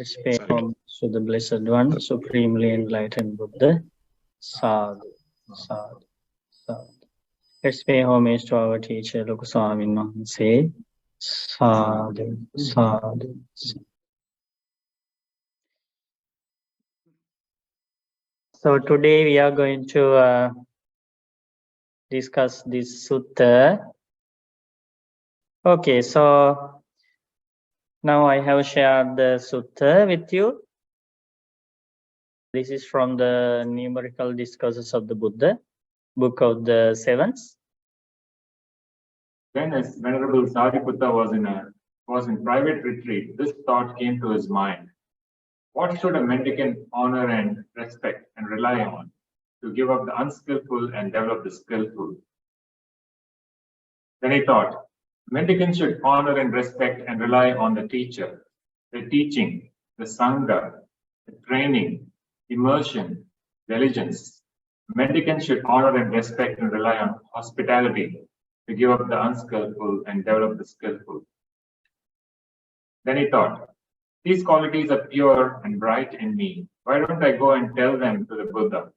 Let's pay homage to the Blessed One, Supremely Enlightened Buddha. Sadhu, sadhu, sadhu. Let's pay homage to our teacher, Loko Swamin Wahanse. Sadhu, sadhu, sadhu. So today we are going to discuss this sutta. Okay, so now I have shared the sutta with you. This is from the Numerical Discourses of the Buddha, Book of the Sevens. When as Venerable Sariputta was in private retreat, this thought came to his mind. What should a mendicant honor and respect and rely on to give up the unskillful and develop the skillful? Then he thought, mendicants should honor and respect and rely on the teacher, the teaching, the sangha, the training, immersion, diligence. Mendicants should honor and respect and rely on hospitality to give up the unskillful and develop the skillful. Then he thought, these qualities are pure and bright in me. Why don't I go and tell them to the Buddha?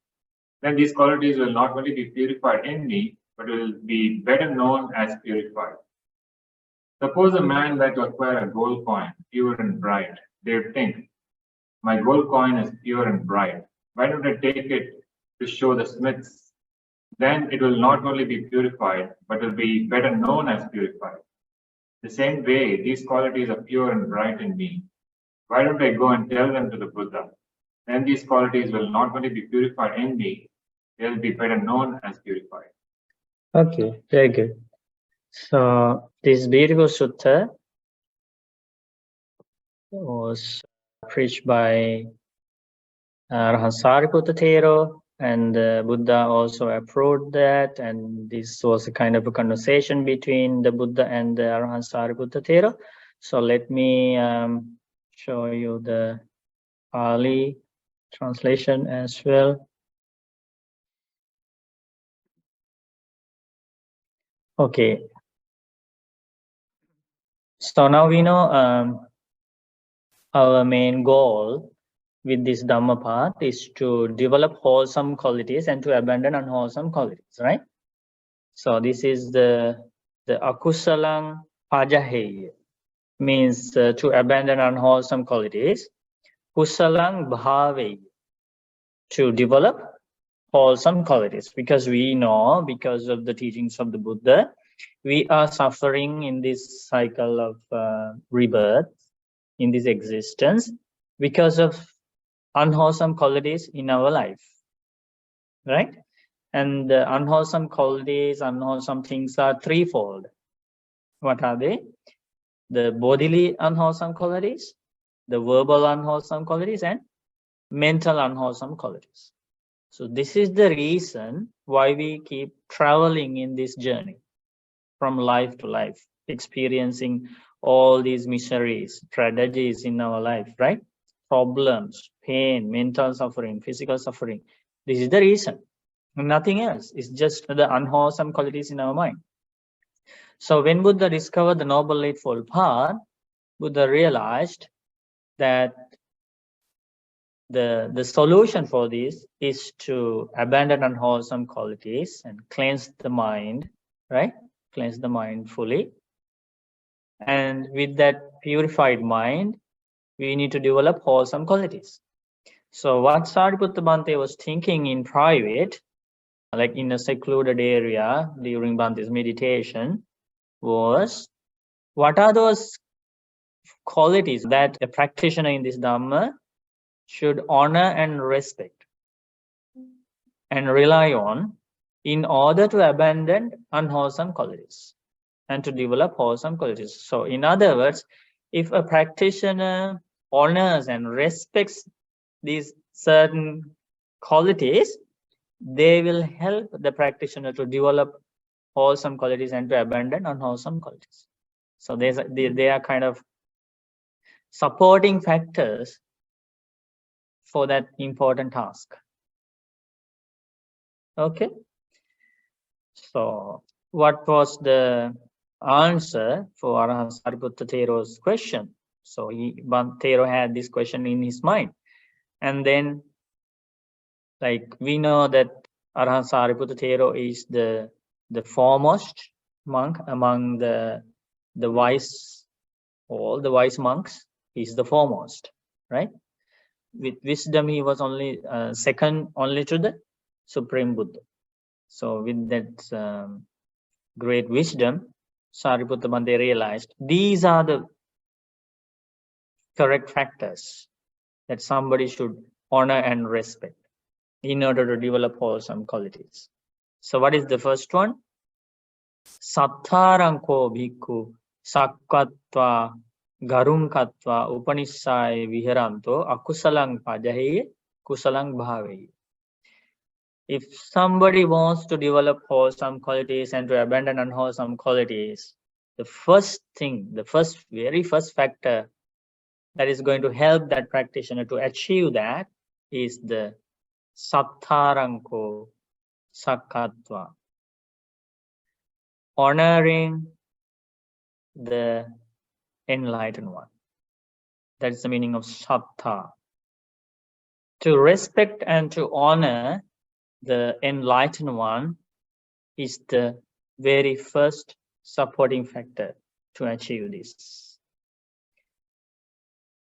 Then these qualities will not only be purified in me, but will be better known as purified. Suppose a man were to acquire a gold coin, pure and bright. They would think, my gold coin is pure and bright. Why don't I take it to show the smiths? Then it will not only be purified, but will be better known as purified. The same way, these qualities are pure and bright in me. Why don't I go and tell them to the Buddha? Then these qualities will not only be purified in me, they will be better known as purified. Okay, very good. So this beautiful sutta was preached by Arahant Sariputta Thero, and Buddha also approved that, and this was a kind of a conversation between the Buddha and the Arahant Sariputta Thero. So let me show you the Pali translation as well. Okay. So now we know our main goal with this Dhamma path is to develop wholesome qualities and to abandon unwholesome qualities, right? So this is the akusalang pajaheya, means to abandon unwholesome qualities. Kusalang bhaveya, to develop wholesome qualities, because we know, because of the teachings of the Buddha, we are suffering in this cycle of rebirth, in this existence, because of unwholesome qualities in our life, right? And the unwholesome qualities, unwholesome things are threefold. What are they? The bodily unwholesome qualities, the verbal unwholesome qualities, and mental unwholesome qualities. So this is the reason why we keep traveling in this journey from life to life, experiencing all these miseries, tragedies in our life, right? Problems, pain, mental suffering, physical suffering. This is the reason, nothing else. It's just the unwholesome qualities in our mind. So when Buddha discovered the Noble Eightfold Path, Buddha realized that the solution for this is to abandon unwholesome qualities and cleanse the mind, right? Cleanse the mind fully. And with that purified mind, we need to develop wholesome qualities. So what Sariputta Bhante was thinking in private, like in a secluded area during Bhante's meditation, was what are those qualities that a practitioner in this Dhamma should honor and respect and rely on in order to abandon unwholesome qualities and to develop wholesome qualities. So in other words, if a practitioner honors and respects these certain qualities, they will help the practitioner to develop wholesome qualities and to abandon unwholesome qualities. So they are kind of supporting factors for that important task. Okay. So what was the answer for Arahant Sariputta Thero's question? So Thero had this question in his mind. And then, like, we know that Arahant Sariputta Thero is the foremost monk among the wise, all the wise monks. He's the foremost, right? With wisdom, he was only second only to the Supreme Buddha. So with that great wisdom, Sariputta Bhante realized these are the correct factors that somebody should honor and respect in order to develop wholesome qualities. So what is the first one? Sattharanko bhikkhu sakkatva garunkatva upanissaya viharanto akusalang pajahe kusalang bhave. If somebody wants to develop wholesome qualities and to abandon unwholesome qualities, the first thing, the very first factor that is going to help that practitioner to achieve that is the Sattharanko Sakkatva. Honoring the enlightened one. That is the meaning of Sattha. To respect and to honor the enlightened one is the very first supporting factor to achieve this.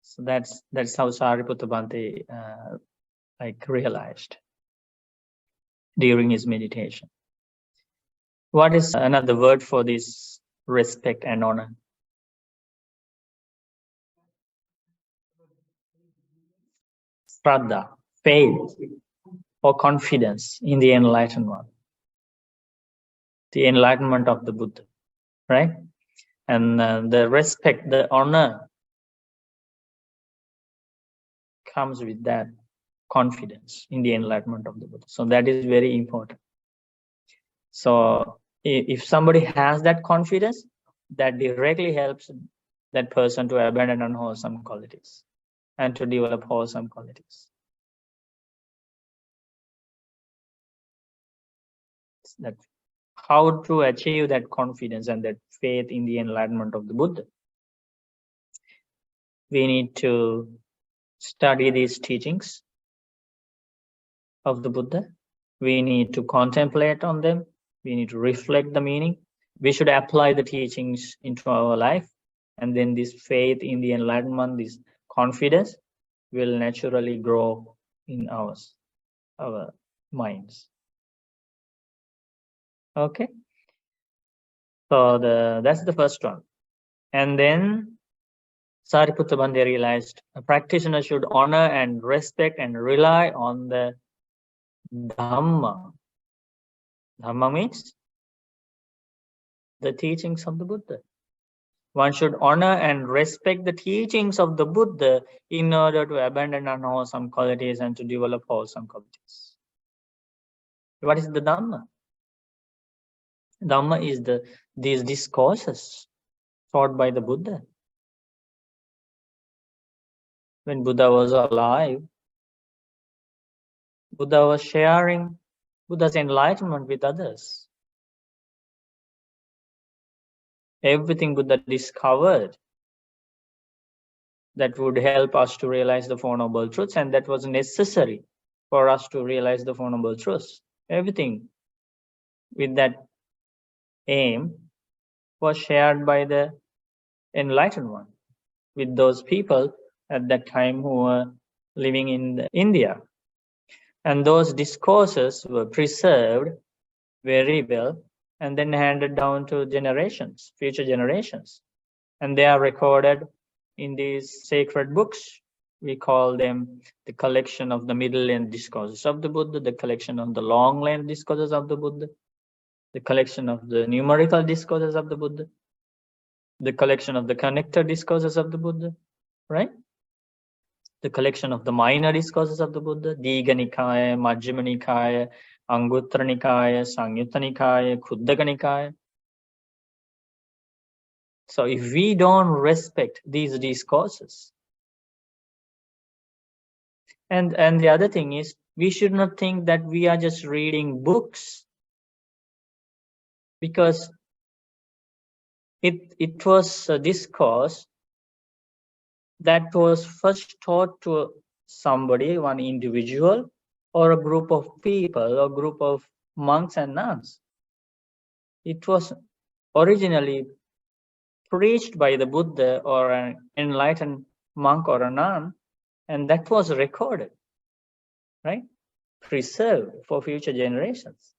So that's how Sariputta Bhante realized during his meditation. What is another word for this respect and honor? Shraddha, faith or confidence in the enlightened one, the enlightenment of the Buddha, right? And the respect, the honor comes with that confidence in the enlightenment of the Buddha. So that is very important. So if somebody has that confidence, that directly helps that person to abandon unwholesome qualities and to develop wholesome qualities. That how to achieve that confidence and that faith in the enlightenment of the Buddha. We need to study these teachings of the Buddha. We need to contemplate on them. We need to reflect the meaning. We should apply the teachings into our life. And then this faith in the enlightenment, this confidence will naturally grow in our minds. Okay. So that's the first one. And then Sariputta Bhante realized a practitioner should honor and respect and rely on the Dhamma. Dhamma means the teachings of the Buddha. One should honor and respect the teachings of the Buddha in order to abandon unwholesome qualities and to develop wholesome qualities. What is the Dhamma? Dhamma is these discourses taught by the Buddha. When Buddha was alive, Buddha was sharing Buddha's enlightenment with others. Everything Buddha discovered that would help us to realize the Four Noble Truths, and that was necessary for us to realize the Four Noble Truths. Everything with that aim was shared by the enlightened one with those people at that time who were living in India. And those discourses were preserved very well and then handed down to generations, future generations. And they are recorded in these sacred books. We call them the collection of the middle-length discourses of the Buddha, the collection of the long-length discourses of the Buddha, the collection of the numerical discourses of the Buddha, the collection of the connector discourses of the Buddha, right? The collection of the minor discourses of the Buddha, Digha Nikaya, Majjhima Nikaya, Anguttara Nikaya, Samyutta Nikaya, Khuddaka Nikaya. So if we don't respect these discourses, and the other thing is, we should not think that we are just reading books, because it was a discourse that was first taught to somebody, one individual, or a group of people, or group of monks and nuns. It was originally preached by the Buddha or an enlightened monk or a nun, and that was recorded, right? Preserved for future generations.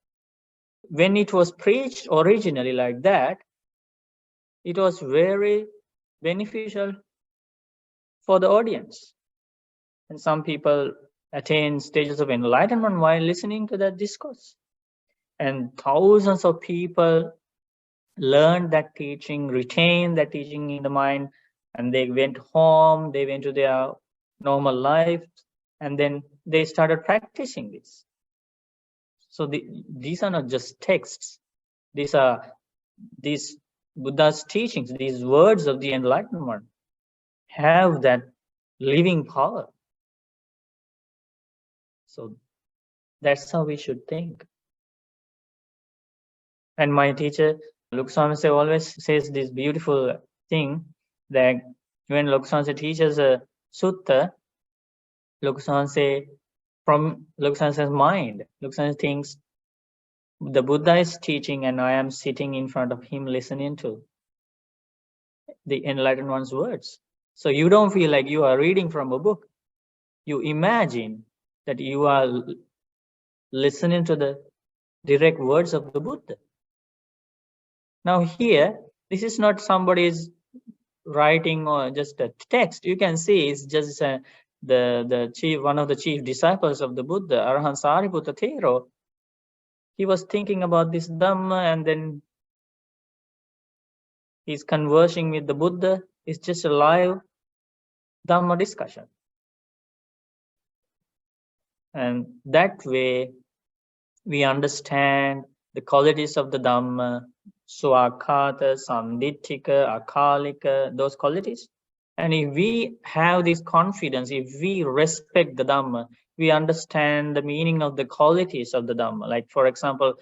When it was preached originally like that, it was very beneficial for the audience. And some people attain stages of enlightenment while listening to that discourse. And thousands of people learned that teaching, retained that teaching in the mind, and they went home, they went to their normal life, and then they started practicing this. So these are not just texts. These are these Buddha's teachings, these words of the enlightenment have that living power. So that's how we should think. And my teacher, Luksamse, always says this beautiful thing that when Luksamse teaches a sutta, Luksamse, from Luksamse's mind, Luksamse thinks the Buddha is teaching and I am sitting in front of him listening to the enlightened one's words. So you don't feel like you are reading from a book. You imagine that you are listening to the direct words of the Buddha. Now here, this is not somebody's writing or just a text. You can see it's just the chief, one of the chief disciples of the Buddha, Arahant Sariputta Thero. He was thinking about this Dhamma, and then he's conversing with the Buddha. It's just a live Dhamma discussion. And that way, we understand the qualities of the Dhamma, Swakhata, Samditthika, Akalika, those qualities. And if we have this confidence, if we respect the Dhamma, we understand the meaning of the qualities of the Dhamma. Like, for example,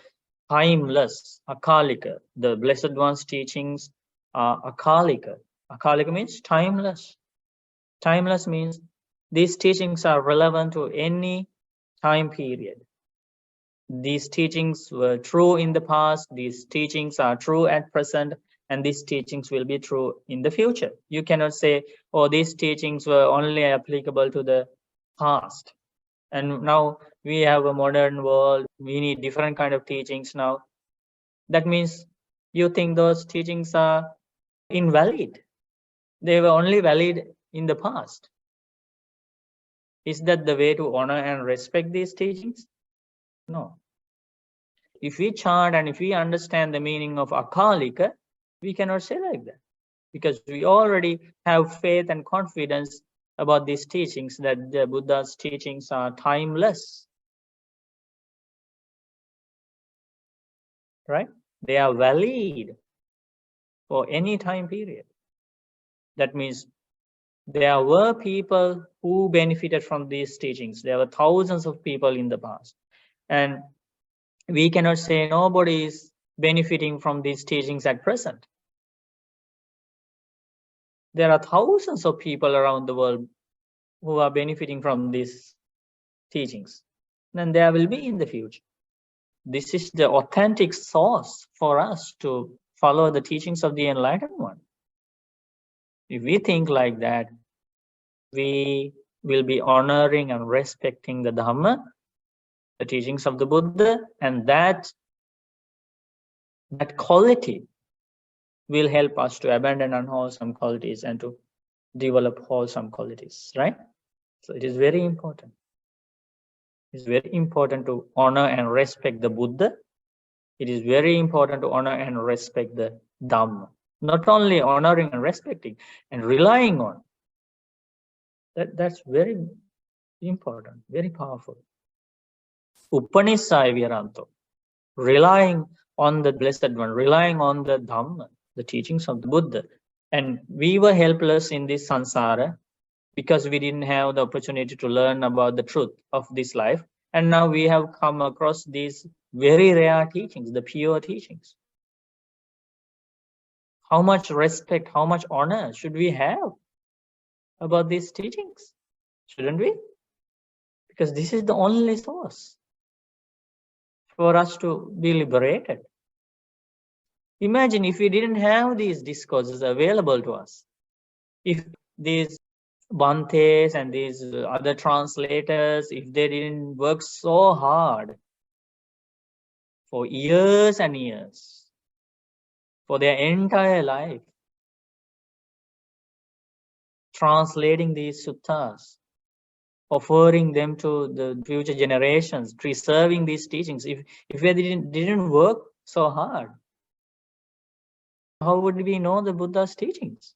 timeless, Akalika, the Blessed One's teachings are Akalika. Akalika means timeless. Timeless means these teachings are relevant to any time period. These teachings were true in the past, these teachings are true at present, and these teachings will be true in the future. You cannot say, oh, these teachings were only applicable to the past, and now we have a modern world, we need different kind of teachings now. That means you think those teachings are invalid. They were only valid in the past. Is that the way to honor and respect these teachings? No. If we chant and if we understand the meaning of Akalika, we cannot say like that, because we already have faith and confidence about these teachings, that the Buddha's teachings are timeless, right? They are valid for any time period. That means there were people who benefited from these teachings. There were thousands of people in the past, and we cannot say nobody is benefiting from these teachings at present. There are thousands of people around the world who are benefiting from these teachings, and there will be in the future. This is the authentic source for us to follow the teachings of the enlightened one. If we think like that, we will be honoring and respecting the Dhamma, the teachings of the Buddha, and that quality will help us to abandon unwholesome qualities and to develop wholesome qualities, right? So it is very important. It's very important to honor and respect the Buddha. It is very important to honor and respect the Dhamma. Not only honoring and respecting and relying on. That's very important, very powerful. Upanissaya viharanto, relying on the Blessed One, relying on the Dhamma, the teachings of the Buddha. And we were helpless in this samsara because we didn't have the opportunity to learn about the truth of this life. And now we have come across these very rare teachings, the pure teachings. How much respect, how much honor should we have about these teachings, shouldn't we? Because this is the only source for us to be liberated. Imagine if we didn't have these discourses available to us, if these Bantes and these other translators, if they didn't work so hard for years and years, for their entire life, translating these suttas, offering them to the future generations, preserving these teachings, if they didn't work so hard, how would we know the Buddha's teachings?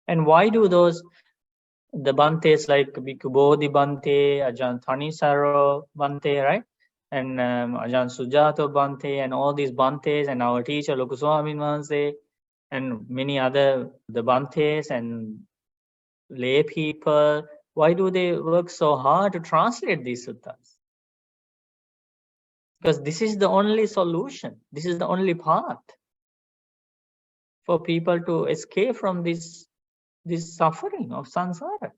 And why do the Bantes like Bhikkhu Bodhi Bante, Ajahn Thanisaro Bante, right? And Ajahn Sujato Bante, and all these Bantes, and our teacher Loku Swamin Wahanse, and many other the Bantes and lay people, why do they work so hard to translate these suttas? Because this is the only solution. This is the only path for people to escape from this suffering of samsara.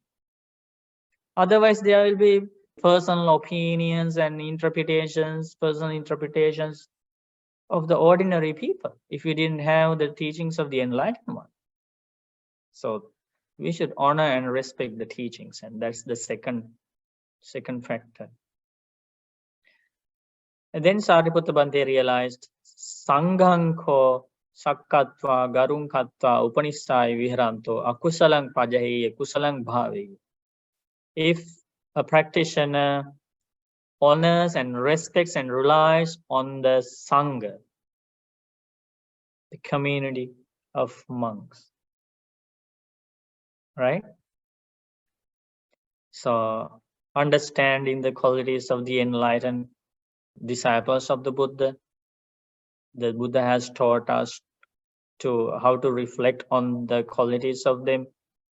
Otherwise, there will be personal opinions and personal interpretations of the ordinary people if we didn't have the teachings of the enlightened one. So we should honor and respect the teachings, and that's the second factor. And then Sariputta Bhante realized, Sanghang ko sakkatva garung kattva upanissai viharanto akusalang pajaheya kusalang bhaveya. If a practitioner honors and respects and relies on the Sangha, the community of monks, right? So understanding the qualities of the enlightened disciples of the Buddha has taught us how to reflect on the qualities of them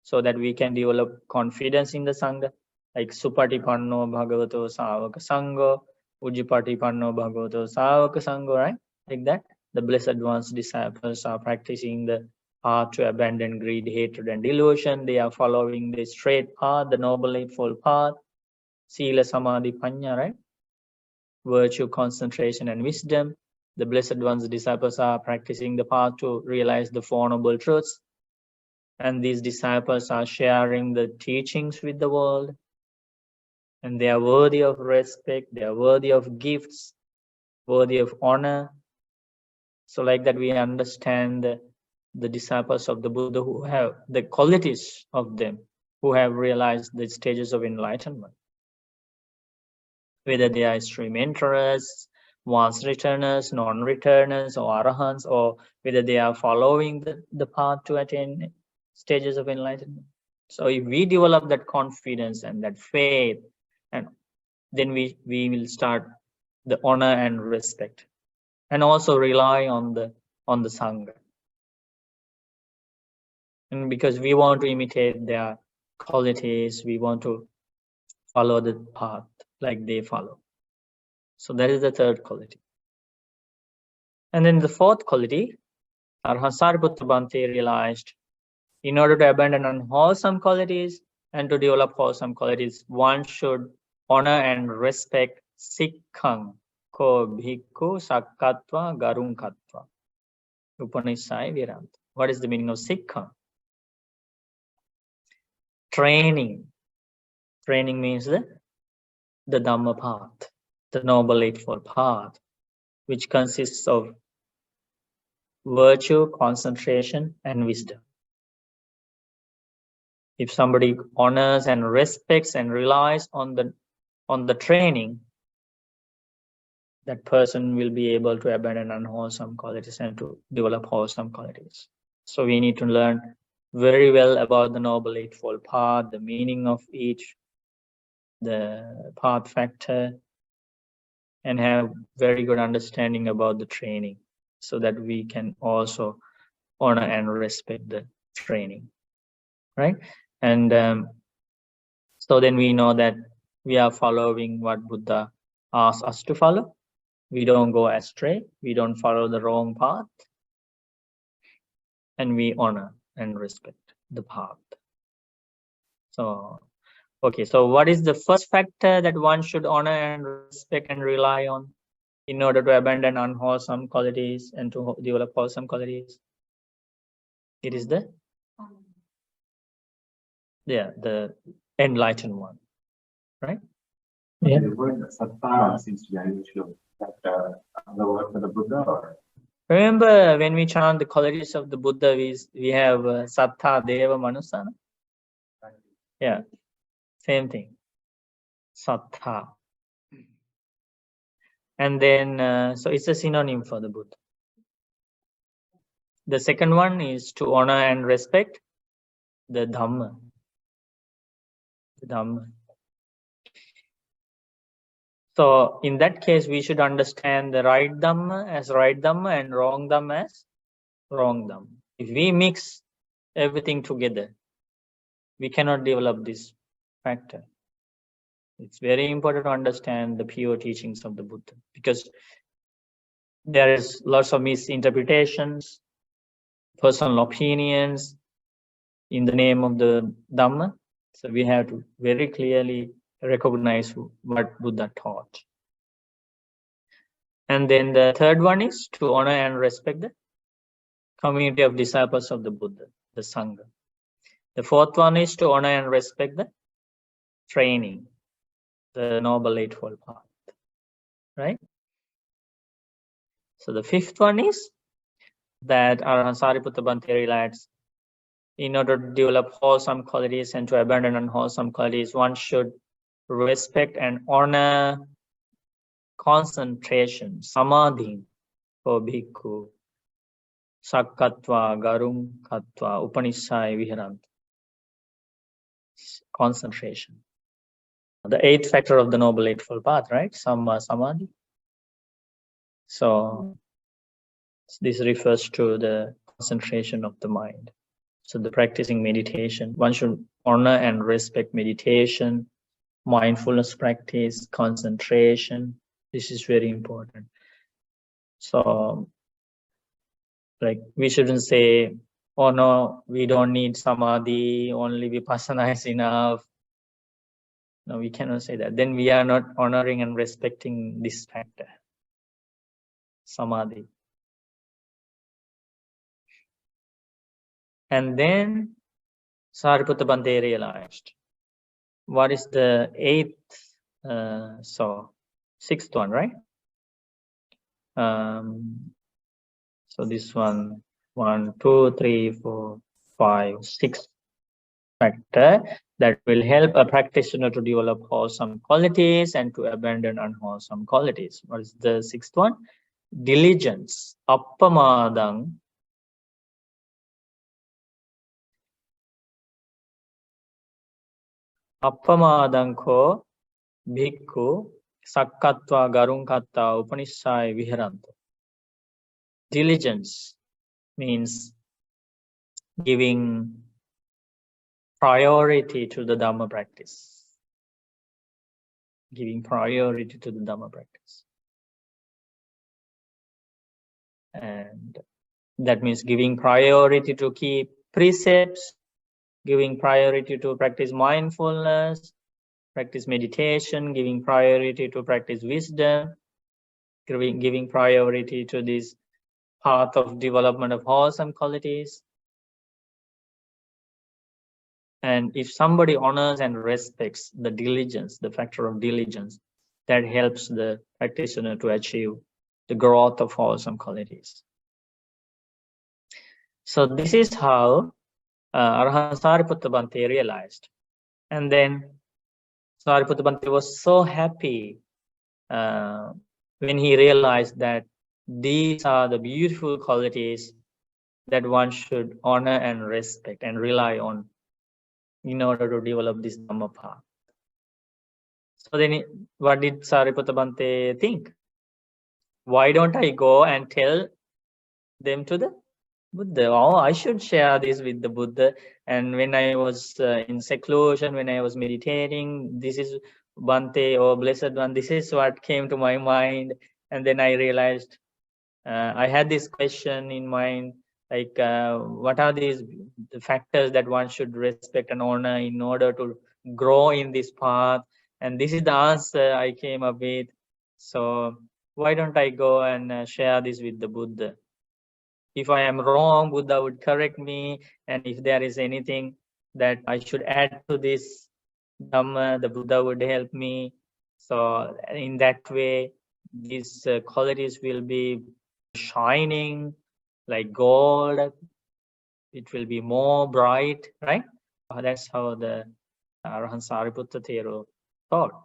so that we can develop confidence in the Sangha, like Supatipanno Bhagavato Savaka Sangha, Ujjipatipanno Bhagavato Savaka Sangha, right? Like that. The Blessed One's disciples are practicing the path to abandon greed, hatred, and delusion. They are following the straight path, the Noble Eightfold Path, Sila, Samadhi, Panya, right? Virtue, concentration, and wisdom. The Blessed One's disciples are practicing the path to realize the Four Noble Truths. And these disciples are sharing the teachings with the world. And they are worthy of respect, they are worthy of gifts, worthy of honor. So like that, we understand the disciples of the Buddha who have the qualities of them, who have realized the stages of enlightenment. Whether they are stream enterers, once returners, non-returners, or arahants, or whether they are following the path to attain stages of enlightenment. So if we develop that confidence and that faith, and then we will start the honor and respect, and also rely on the Sangha. And because we want to imitate their qualities, we want to follow the path like they follow. So that is the third quality. And then the fourth quality, Arhat Sariputta Bhante realized, in order to abandon unwholesome qualities and to develop wholesome qualities, one should honor and respect Sikkhaṃ ko bhikkhu sakkatva garung kattva upanissai viharanto. What is the meaning of Sikkhaṃ? Training. Training means the Dhamma path, the Noble Eightfold Path, which consists of virtue, concentration, and wisdom. If somebody honors and respects and relies on the training, that person will be able to abandon unwholesome qualities and to develop wholesome qualities. So we need to learn very well about the Noble Eightfold Path, the meaning of each, the path factor, and have very good understanding about the training so that we can also honor and respect the training, right? And so then we know that we are following what Buddha asks us to follow. We don't go astray, we don't follow the wrong path, and we honor and respect the path. So, okay. So what is the first factor that one should honor and respect and rely on in order to abandon unwholesome qualities and to develop wholesome qualities? It is the the enlightened one, right? Yeah. The word sattva seems to be unusual. That the word for the Buddha, or Remember when we chant the qualities of the Buddha, we have sattva, deva, manusana. Yeah, same thing. Sattva. And then, so it's a synonym for the Buddha. The second one is to honor and respect the Dhamma. The Dhamma. So in that case, we should understand the right Dhamma as right Dhamma and wrong Dhamma as wrong Dhamma. If we mix everything together, we cannot develop this factor. It's very important to understand the pure teachings of the Buddha, because there is lots of misinterpretations, personal opinions in the name of the Dhamma. So we have to very clearly recognize what Buddha taught. And then the third one is to honor and respect the community of disciples of the Buddha, the Sangha. The fourth one is to honor and respect the training, the Noble Eightfold Path, right? So the fifth one is that Arahant Sariputta Bhante relates, in order to develop wholesome qualities and to abandon unwholesome qualities, one should respect and honor concentration, samadhi, for bhikkhu, sakkatva, garung katva, upanishai viharant. Concentration. The eighth factor of the Noble Eightfold Path, right? Samma samadhi. So this refers to the concentration of the mind. So the practicing meditation, one should honor and respect meditation, mindfulness practice, concentration. This is very important. So like we shouldn't say, oh no, we don't need samadhi, only vipassana is enough. No, we cannot say that. Then we are not honoring and respecting this factor, samadhi. And then Sariputta Bhante realized, what is the eighth, sixth one, right? So this one, 1, 2, 3, 4, 5, 6 factor that will help a practitioner to develop wholesome qualities and to abandon unwholesome qualities. What is the sixth one? Diligence, appamadang. Appamadang ko bhikkhu sakkatva garunkatta upanishai viharanto. Diligence means giving priority to the Dhamma practice. Giving priority to the Dhamma practice. And that means giving priority to keep precepts, giving priority to practice mindfulness, practice meditation, giving priority to practice wisdom, giving priority to this path of development of wholesome qualities. And if somebody honors and respects the diligence, the factor of diligence, that helps the practitioner to achieve the growth of wholesome qualities. So this is how Arahant Sariputta Bhante realized. And then Sariputta Bhante was so happy when he realized that these are the beautiful qualities that one should honor and respect and rely on in order to develop this Dhamma path. So then what did Sariputta Bhante think? Why don't I go and tell them to the Buddha? Oh, I should share this with the Buddha. And when I was in seclusion, when I was meditating, this is Bhante, or Blessed One, this is what came to my mind. And then I realized I had this question in mind. Like, what are the factors that one should respect and honor in order to grow in this path? And this is the answer I came up with. So why don't I go and share this with the Buddha? If I am wrong, Buddha would correct me. And if there is anything that I should add to this Dhamma, the Buddha would help me. So in that way, these qualities will be shining like gold. It will be more bright, right? That's how the Arahant Sariputta Thero thought.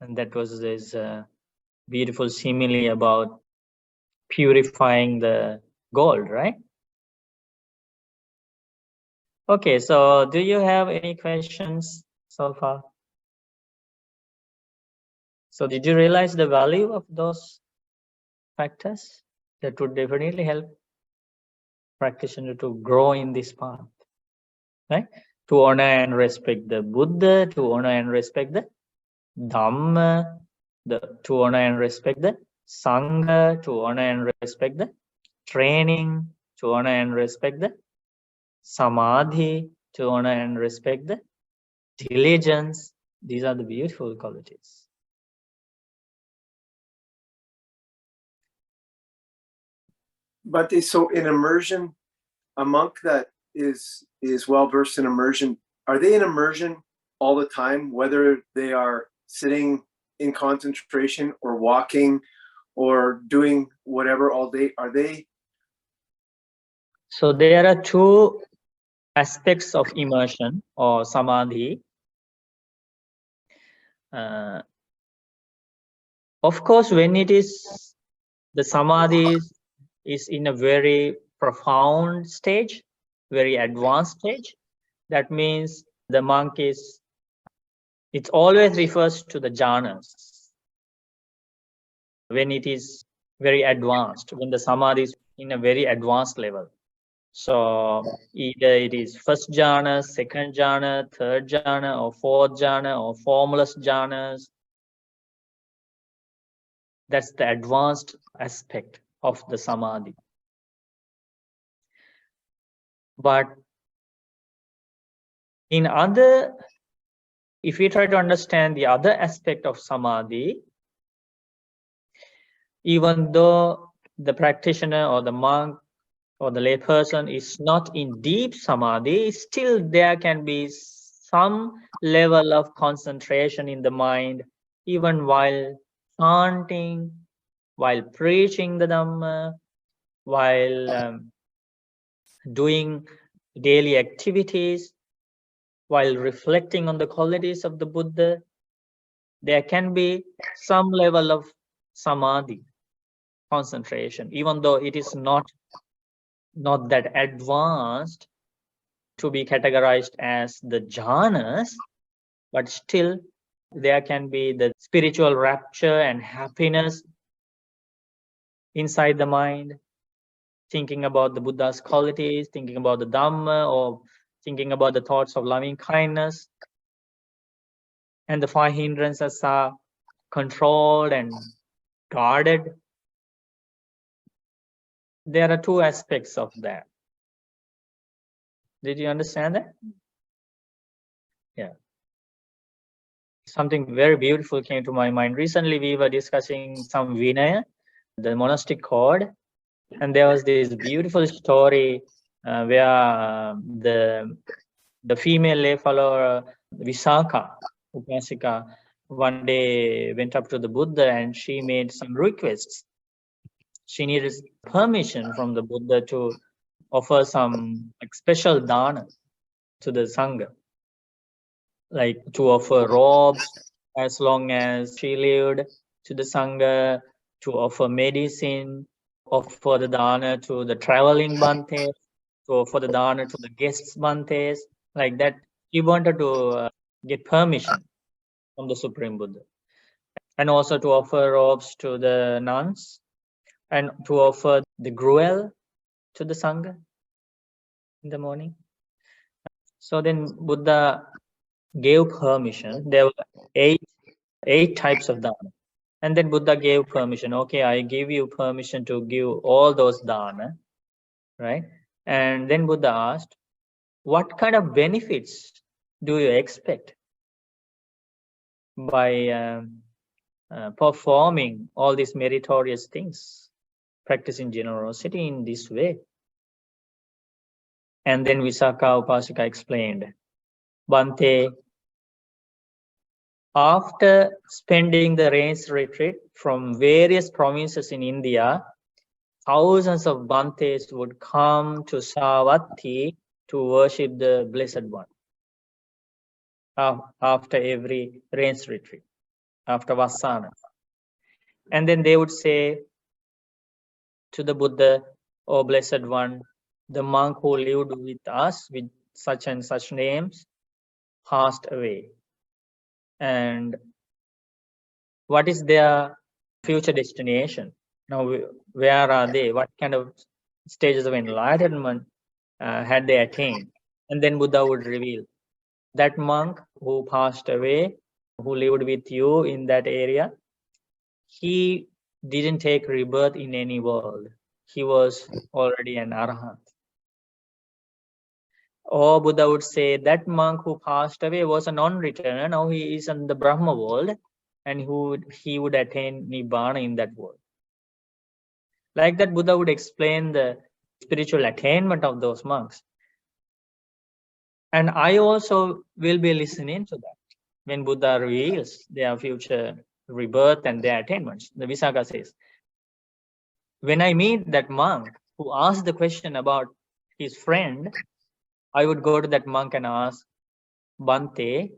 And that was this beautiful simile about purifying the gold, right? Okay, so do you have any questions so far? So did you realize the value of those factors? That would definitely help practitioner to grow in this path, right? To honor and respect the Buddha, to honor and respect the Dhamma, to honor and respect the Sangha, to honor and respect the training, to honor and respect the Samadhi, to honor and respect the diligence. These are the beautiful qualities. But so in immersion, a monk that is well versed in immersion, are they in immersion all the time, whether they are sitting in concentration or walking or doing whatever all day? Are they? So there are two aspects of immersion or samadhi. Of course, when it is the samadhi is in a very profound stage, very advanced stage, that means the monk is, it always refers to the jhanas. When it is very advanced, when the samadhi is in a very advanced level. So either it is first jhana, second jhana, third jhana, or fourth jhana, or formless jhanas. That's the advanced aspect of the samadhi. But in other, if we try to understand the other aspect of samadhi, even though the practitioner or the monk or the layperson is not in deep samadhi, still there can be some level of concentration in the mind, even while chanting, while preaching the Dhamma, while doing daily activities, while reflecting on the qualities of the Buddha. There can be some level of samadhi, concentration, even though it is not that advanced to be categorized as the jhanas, but still there can be the spiritual rapture and happiness inside the mind, thinking about the Buddha's qualities, thinking about the Dhamma, or thinking about the thoughts of loving kindness. And the five hindrances are controlled and guarded. There are two aspects of that. Did you understand that? Yeah. Something very beautiful came to my mind. Recently, we were discussing some Vinaya, the monastic code, and there was this beautiful story where the female lay follower Visakha, Upasika, one day went up to the Buddha and she made some requests. She needed permission from the Buddha to offer some special dana to the Sangha, like to offer robes as long as she lived to the Sangha, to offer medicine, offer the dana to the traveling Bhantes, to offer the dana to the guests Bhantes, like that. She wanted to get permission from the Supreme Buddha, and also to offer robes to the nuns, and to offer the gruel to the Sangha in the morning. So then Buddha gave permission. There were eight types of dana. And then Buddha gave permission. Okay, I give you permission to give all those dana, right? And then Buddha asked, what kind of benefits do you expect by performing all these meritorious things, practicing generosity in this way? And then Visakha Upasika explained, Bhante, after spending the rains retreat from various provinces in India, thousands of Bhantes would come to Savatthi to worship the Blessed One after every rains retreat, after Vasana. And then they would say to the Buddha, "O Blessed One, the monk who lived with us with such and such names passed away. And what is their future destination? Now, where are they? What kind of stages of enlightenment had they attained?" And then Buddha would reveal, that monk who passed away, who lived with you in that area, he didn't take rebirth in any world. He was already an arahant. Or Buddha would say, that monk who passed away was a non-returner. Now he is in the Brahma world, and he would attain Nibbana in that world. Like that, Buddha would explain the spiritual attainment of those monks. And I also will be listening to that when Buddha reveals their future rebirth and their attainments. The Visakha says, when I meet that monk who asked the question about his friend, I would go to that monk and ask, Bhante,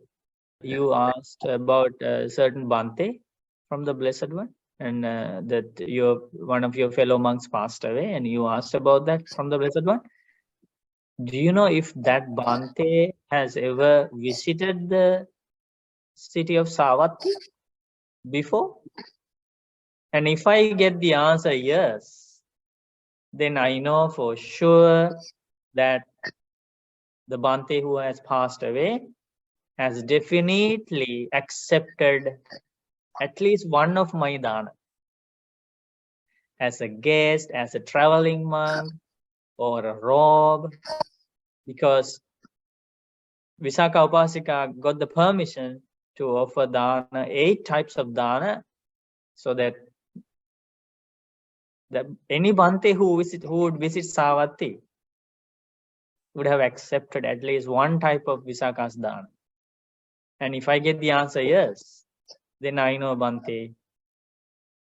you asked about a certain Bhante from the Blessed One, and that one of your fellow monks passed away, and you asked about that from the Blessed One. Do you know if that Bhante has ever visited the city of Savatthi before? And if I get the answer yes, then I know for sure that the Bhante who has passed away has definitely accepted at least one of my dana as a guest, as a traveling monk, or a robe, because Visakha Upasika got the permission to offer dana, 8 types of dana, so that any Bhante who would visit Savatthi would have accepted at least one type of Visakha's dana. And if I get the answer yes, then I know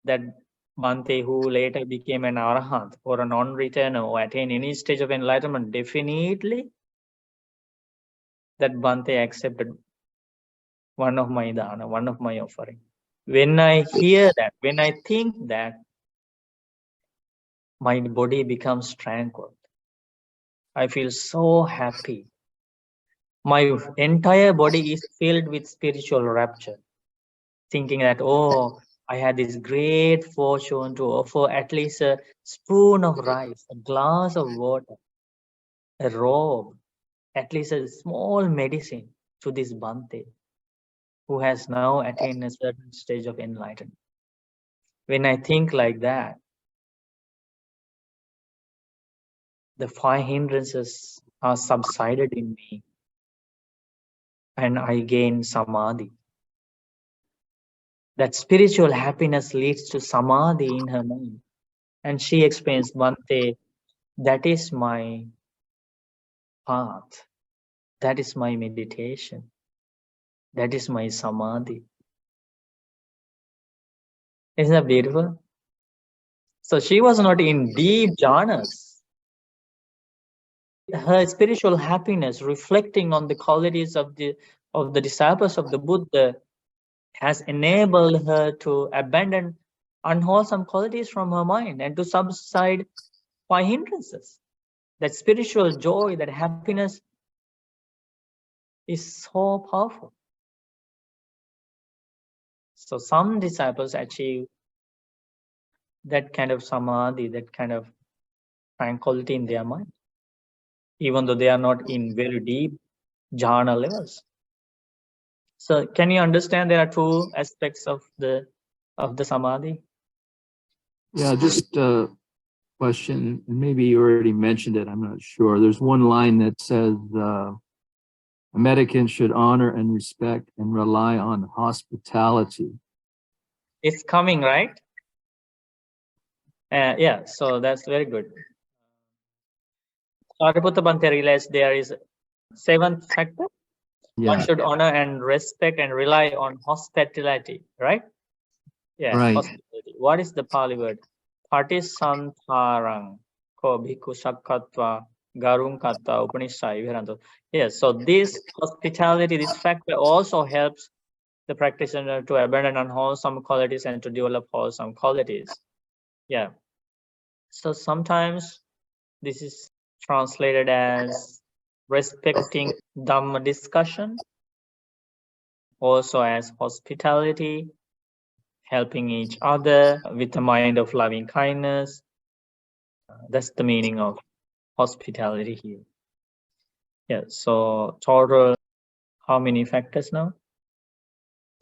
that Bhante who later became an arahant or a non-returner or attained any stage of enlightenment, definitely that Bhante accepted one of my dana, one of my offering. When I hear that, when I think that, my body becomes tranquil. I feel so happy. My entire body is filled with spiritual rapture, thinking that, oh, I had this great fortune to offer at least a spoon of rice, a glass of water, a robe, at least a small medicine to this Bhante who has now attained a certain stage of enlightenment. When I think like that, the 5 hindrances are subsided in me and I gain samadhi. That spiritual happiness leads to samadhi in her mind. And she explains, Bhante, that is my path. That is my meditation. That is my samadhi. Isn't that beautiful? So she was not in deep jhanas. Her spiritual happiness, reflecting on the qualities of the disciples of the Buddha, has enabled her to abandon unwholesome qualities from her mind and to subside 5 hindrances. That spiritual joy, that happiness is so powerful. So some disciples achieve that kind of samadhi, that kind of tranquility in their mind, even though they are not in very deep jhana levels. So can you understand there are 2 aspects of the of the samadhi? Yeah, just a question, and maybe you already mentioned it, I'm not sure. There's one line that says, a mendicant should honor and respect and rely on hospitality. It's coming, right? Yeah, so that's very good. Sariputta Bhante realized there is seventh factor. One Yeah, should honor and respect and rely on hospitality, right? Yeah, right. hospitality. What is the Pali word? Patisantharang ko bhikkhu sakkatva garung kata upanishai viharanto. Yes, so this hospitality, this factor also helps the practitioner to abandon unwholesome qualities and to develop wholesome qualities. Yeah. So sometimes this is translated as respecting Dhamma discussion, also as hospitality, helping each other with a mind of loving kindness. That's the meaning of hospitality here. Yeah, so total, how many factors now?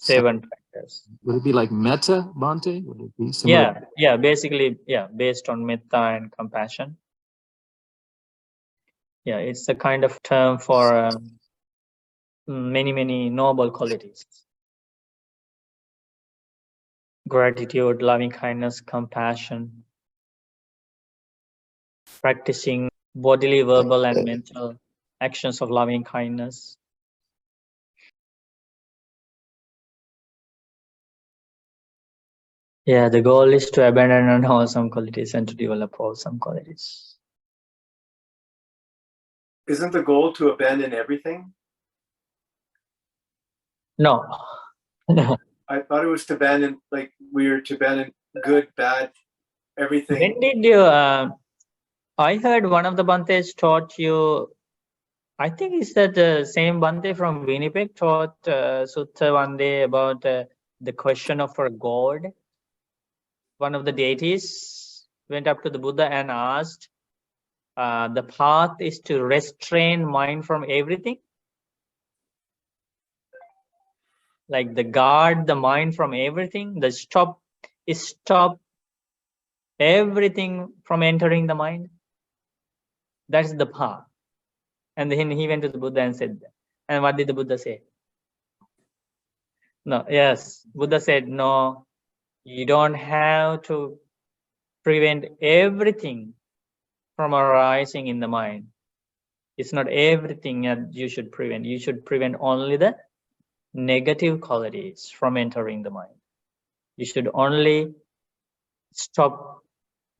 7 factors. Would it be like metta, Bhante? Would it be similar? Yeah, basically, yeah, based on metta and compassion. Yeah, it's a kind of term for many noble qualities. Gratitude, loving kindness, compassion, practicing bodily, verbal, and mental actions of loving kindness. Yeah, the goal is to abandon unwholesome qualities and to develop wholesome qualities. Isn't the goal to abandon everything? No. No. I thought it was to abandon, like we were to abandon good, bad, everything. When did you, I heard one of the Bhantes taught you, I think it's that the same Bhante from Winnipeg taught Sutta one day about the question of a god. One of the deities went up to the Buddha and asked, the path is to restrain mind from everything. Like the guard the mind from everything, the stop everything from entering the mind. That's the path. And then he went to the Buddha and said that. And what did the Buddha say? No, yes, Buddha said, no, you don't have to prevent everything from arising in the mind. It's not everything that you should prevent. You should prevent only the negative qualities from entering the mind. You should only stop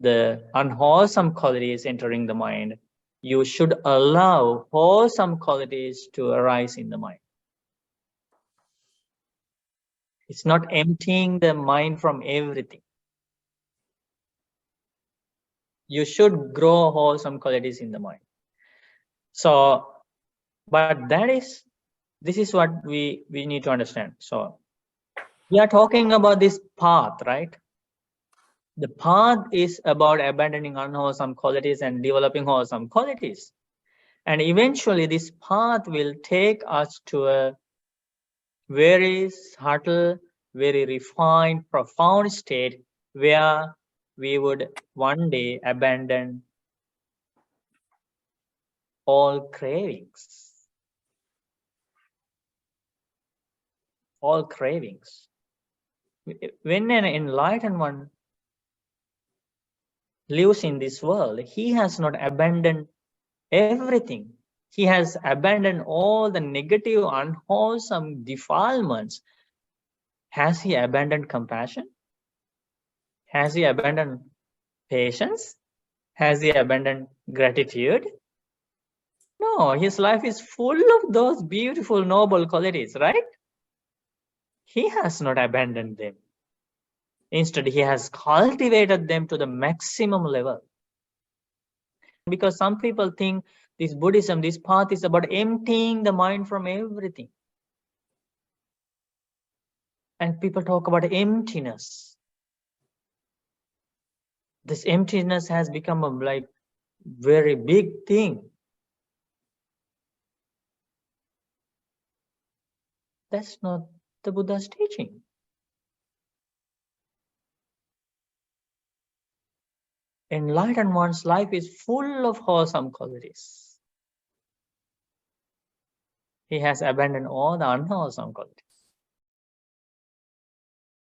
the unwholesome qualities entering the mind. You should allow wholesome qualities to arise in the mind. It's not emptying the mind from everything. You should grow wholesome qualities in the mind. So, but this is what we need to understand. So we are talking about this path, right? The path is about abandoning unwholesome qualities and developing wholesome qualities. And eventually this path will take us to a very subtle, very refined, profound state where we would one day abandon all cravings. All cravings. When an enlightened one lives in this world, he has not abandoned everything. He has abandoned all the negative, unwholesome defilements. Has he abandoned compassion? Has he abandoned patience? Has he abandoned gratitude? No, his life is full of those beautiful, noble qualities, right? He has not abandoned them. Instead, he has cultivated them to the maximum level. Because some people think this Buddhism, this path is about emptying the mind from everything. And people talk about emptiness. This emptiness has become a like very big thing. That's not the Buddha's teaching. enlightened one's life is full of wholesome qualities. He has abandoned all the unwholesome qualities.